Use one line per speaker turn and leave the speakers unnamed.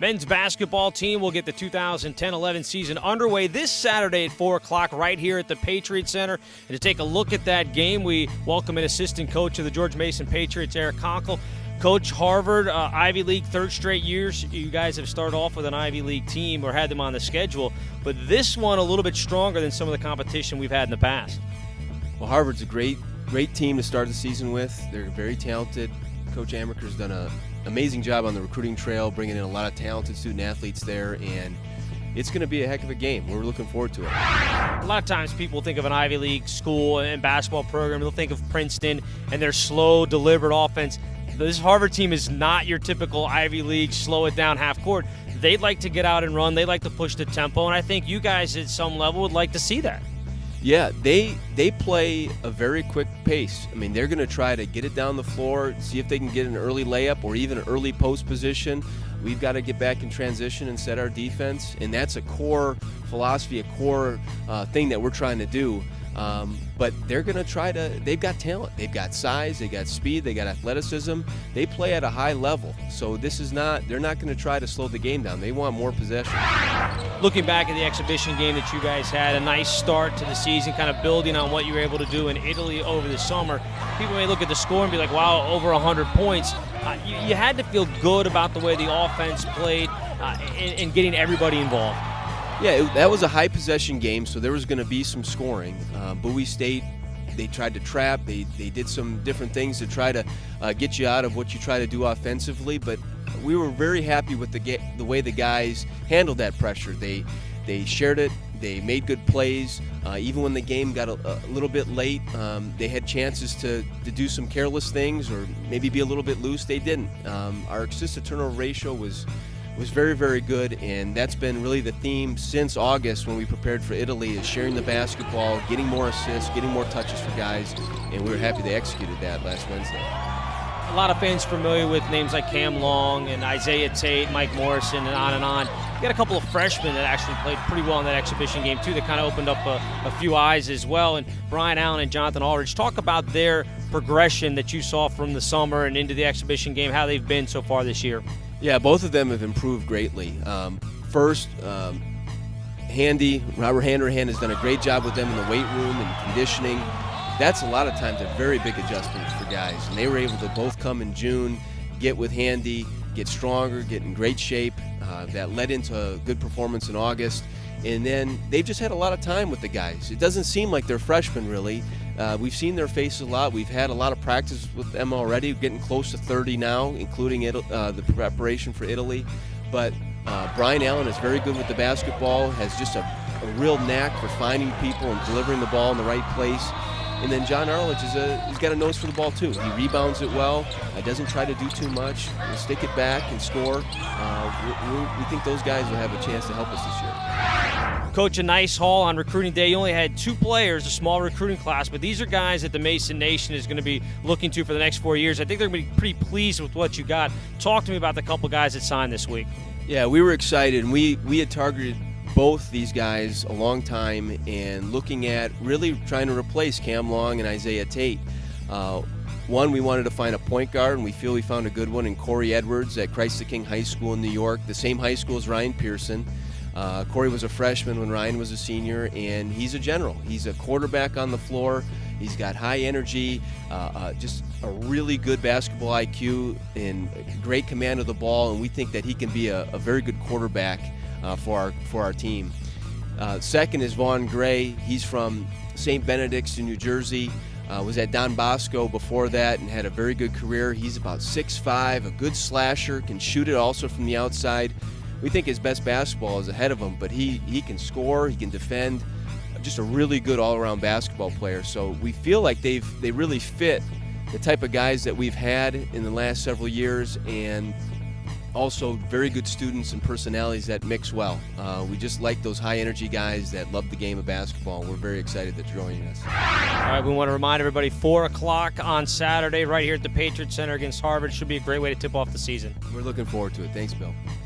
Men's basketball team will get the 2010-11 season underway this Saturday at 4 o'clock right here at the Patriot Center. And to take a look at that game, we welcome an assistant coach of the George Mason Patriots, Eric Konkol. Coach, Harvard, Ivy League, third straight years. You guys have started off with an Ivy League team or had them on the schedule, but this one a little bit stronger than some of the competition we've had in the past.
Well, Harvard's a great team to start the season with. They're very talented. Coach Amaker's done an amazing job on the recruiting trail, bringing in a lot of talented student athletes there, and it's going to be a heck of a game. We're looking forward to it.
A lot of times people think of an Ivy League school and basketball program, they'll think of Princeton and their slow, deliberate offense. This Harvard team is not your typical Ivy League, slow it down half court. They'd like to get out and run. They like to push the tempo, and I think you guys at some level would like to see that.
Yeah, they play a very quick pace. I mean, they're going to try to get it down the floor, see if they can get an early layup or even an early post position. We've got to get back in transition and set our defense, and that's a core philosophy, a core thing that we're trying to do. But they're going to try to – they've got talent. They've got size. They've got speed. They got athleticism. They play at a high level. So this is not – they're not going to try to slow the game down. They want more possession.
Looking back at the exhibition game that you guys had, a nice start to the season, kind of building on what you were able to do in Italy over the summer. People may look at the score and be like, wow, over 100 points. You had to feel good about the way the offense played and getting everybody involved.
Yeah, that was a high possession game, so there was going to be some scoring. Bowie State, they tried to trap. They did some different things to try to get you out of what you try to do offensively, but we were very happy with the way the guys handled that pressure. They shared it. They made good plays. Even when the game got a little bit late, they had chances to do some careless things or maybe be a little bit loose. They didn't. Our assist-to-turnover ratio was very, very good, and that's been really the theme since August when we prepared for Italy, is sharing the basketball, getting more assists, getting more touches for guys, and we were happy they executed that last Wednesday.
A lot of fans familiar with names like Cam Long and Isaiah Tate, Mike Morrison, and on and on. You got a couple of freshmen that actually played pretty well in that exhibition game, too, that kind of opened up a few eyes as well. And Brian Allen and Jonathan Aldridge, talk about their progression that you saw from the summer and into the exhibition game, how they've been so far this year.
Yeah, both of them have improved greatly. First, Robert Handerhan has done a great job with them in the weight room and conditioning. That's a lot of times a very big adjustment for guys. And they were able to both come in June, get with Handy, get stronger, get in great shape. That led into a good performance in August. And then they've just had a lot of time with the guys. It doesn't seem like they're freshmen, really. We've seen their faces a lot. We've had a lot of practice with them already, getting close to 30 now, including the preparation for Italy. But Brian Allen is very good with the basketball, has just a real knack for finding people and delivering the ball in the right place. And then John Arledge he's got a nose for the ball too. He rebounds it well, doesn't try to do too much, he'll stick it back and score. We think those guys will have a chance to help us this year.
Coach, a nice haul on recruiting day. You only had 2 players, a small recruiting class, but these are guys that the Mason Nation is going to be looking to for the next 4 years. I think they're going to be pretty pleased with what you got. Talk to me about the couple guys that signed this week.
Yeah, we were excited, and we had targeted both these guys a long time and looking at really trying to replace Cam Long and Isaiah Tate. One, we wanted to find a point guard, and we feel we found a good one in Corey Edwards at Christ the King High School in New York, the same high school as Ryan Pearson. Corey was a freshman when Ryan was a senior, and he's a general. He's a quarterback on the floor. He's got high energy, just a really good basketball IQ and great command of the ball, and we think that he can be a very good quarterback for our team. Second is Vaughn Gray. He's from St. Benedict's in New Jersey. Was at Don Bosco before that and had a very good career. He's about 6'5", a good slasher, can shoot it also from the outside. We think his best basketball is ahead of him, but he can score, he can defend, just a really good all-around basketball player. So we feel like they really fit the type of guys that we've had in the last several years, and also very good students and personalities that mix well. We just like those high-energy guys that love the game of basketball. We're very excited that you're joining us.
All right, we want to remind everybody, 4 o'clock on Saturday right here at the Patriot Center against Harvard. Should be a great way to tip off the season.
We're looking forward to it. Thanks, Bill.